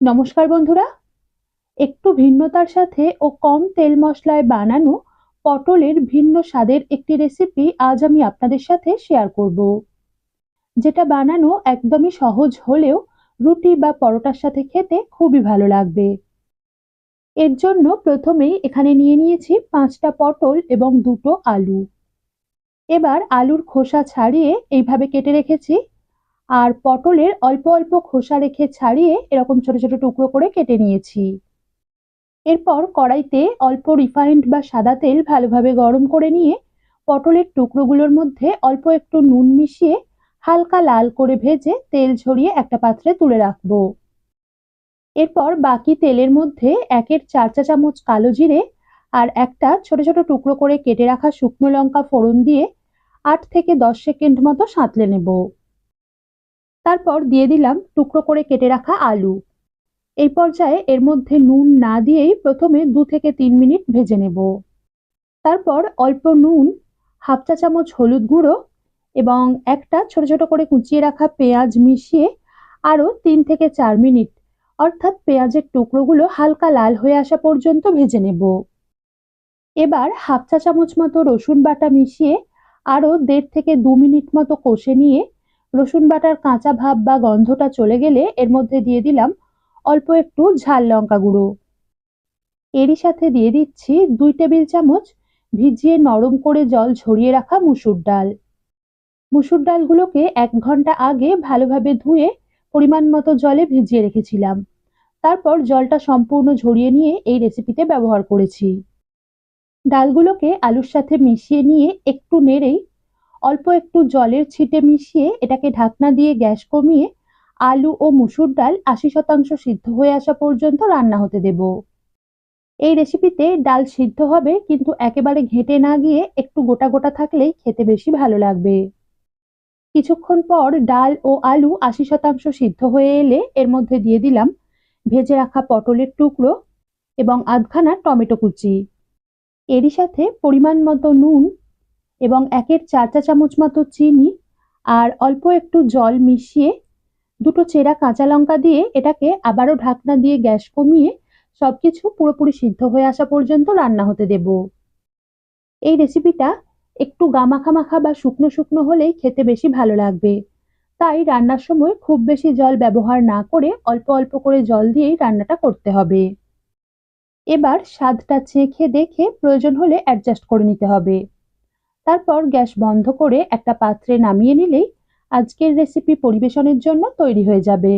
নমস্কার বন্ধুরা, একটু ভিন্নতার সাথে ও কম তেল মশলায় বানানো পটলের ভিন্ন স্বাদের একটি রেসিপি আজ আমি আপনাদের সাথে শেয়ার করব, যেটা বানানো একদমই সহজ হলেও রুটি বা পরোটার সাথে খেতে খুবই ভালো লাগবে। এর জন্য প্রথমেই এখানে নিয়ে নিয়েছি 5টা পটল এবং 2টো আলু। এবার আলুর খোসা ছাড়িয়ে এইভাবে কেটে রেখেছি, আর পটলের অল্প অল্প খোসা রেখে ছাড়িয়ে এরকম ছোট ছোট টুকরো করে কেটে নিয়েছি। এরপর কড়াইতে অল্প রিফাইন্ড বা সাদা তেল ভালোভাবে গরম করে নিয়ে পটলের টুকরোগুলোর মধ্যে অল্প একটু নুন মিশিয়ে হালকা লাল করে ভেজে তেল ঝরিয়ে একটা পাত্রে তুলে রাখবো। এরপর বাকি তেলের মধ্যে 1/4 চা চামচ কালো জিরে আর একটা ছোট ছোট টুকরো করে কেটে রাখা শুকনো লঙ্কা ফোড়ন দিয়ে 8 থেকে 10 সেকেন্ড মতো সাঁতলে নেব। তারপর দিয়ে দিলাম টুকরো করে কেটে রাখা আলু। এই পর্যায়ে এর মধ্যে নুন না দিয়েই প্রথমে 2 থেকে 3 মিনিট ভেজে নেব। তারপর অল্প নুন, 1/2 চা চামচ হলুদ গুঁড়ো এবং একটা ছোট ছোট করে কুচিয়ে রাখা পেঁয়াজ মিশিয়ে আরও 3 থেকে 4 মিনিট, অর্থাৎ পেঁয়াজের টুকরোগুলো হালকা লাল হয়ে আসা পর্যন্ত ভেজে নেব। এবার 1/2 চা চামচ মতো রসুন বাটা মিশিয়ে আরও 1.5 থেকে 2 মিনিট মতো কষে নিয়ে রসুন বাটার কাঁচা ভাব বা গন্ধটা চলে গেলে এর মধ্যে দিয়ে দিলাম অল্প একটু ঝাল লঙ্কা গুঁড়ো। এরই সাথে দিয়ে দিচ্ছি 2 টেবিল চামচ ভিজিয়ে নরম করে জল ঝরিয়ে রাখা মুসুর ডাল। মুসুর ডালগুলোকে 1 ঘন্টা আগে ভালোভাবে ধুয়ে পরিমাণ মতো জলে ভিজিয়ে রেখেছিলাম। তারপর জলটা সম্পূর্ণ ঝরিয়ে নিয়ে এই রেসিপিতে ব্যবহার করেছি। ডালগুলোকে আলুর সাথে মিশিয়ে নিয়ে একটু নেড়েই অল্প একটু জলের ছিটে মিশিয়ে এটাকে ঢাকনা দিয়ে গ্যাস কমিয়ে আলু ও মুসুর ডাল 80% সিদ্ধ হয়ে আসা পর্যন্ত রান্না হতে দেব। এই রেসিপিতে ডাল সিদ্ধ হবে, কিন্তু একেবারে ঘেঁটে না গিয়ে একটু গোটা গোটা থাকলেই খেতে বেশি ভালো লাগবে। কিছুক্ষণ পর ডাল ও আলু 80% সিদ্ধ হয়ে এলে এর মধ্যে দিয়ে দিলাম ভেজে রাখা পটলের টুকরো এবং আধখানা টমেটো কুচি। এরই সাথে পরিমাণ মতো নুন এবং 1/4 চা চামচ মতো চিনি আর অল্প একটু জল মিশিয়ে 2টো চেরা কাঁচা লঙ্কা দিয়ে এটাকে আবারও ঢাকনা দিয়ে গ্যাস কমিয়ে সবকিছু পুরোপুরি সিদ্ধ হয়ে আসা পর্যন্ত রান্না হতে দেব। এই রেসিপিটা একটু গামাখা মাখা বা শুকনো শুকনো হলেই খেতে বেশি ভালো লাগবে, তাই রান্নার সময় খুব বেশি জল ব্যবহার না করে অল্প অল্প করে জল দিয়েই রান্নাটা করতে হবে। এবার স্বাদটা চেখে দেখে প্রয়োজন হলে অ্যাডজাস্ট করে নিতে হবে। তারপর গ্যাস বন্ধ করে একটা পাত্রে নামিয়ে নিলেই আজকের রেসিপি পরিবেশনের জন্য তৈরি হয়ে যাবে।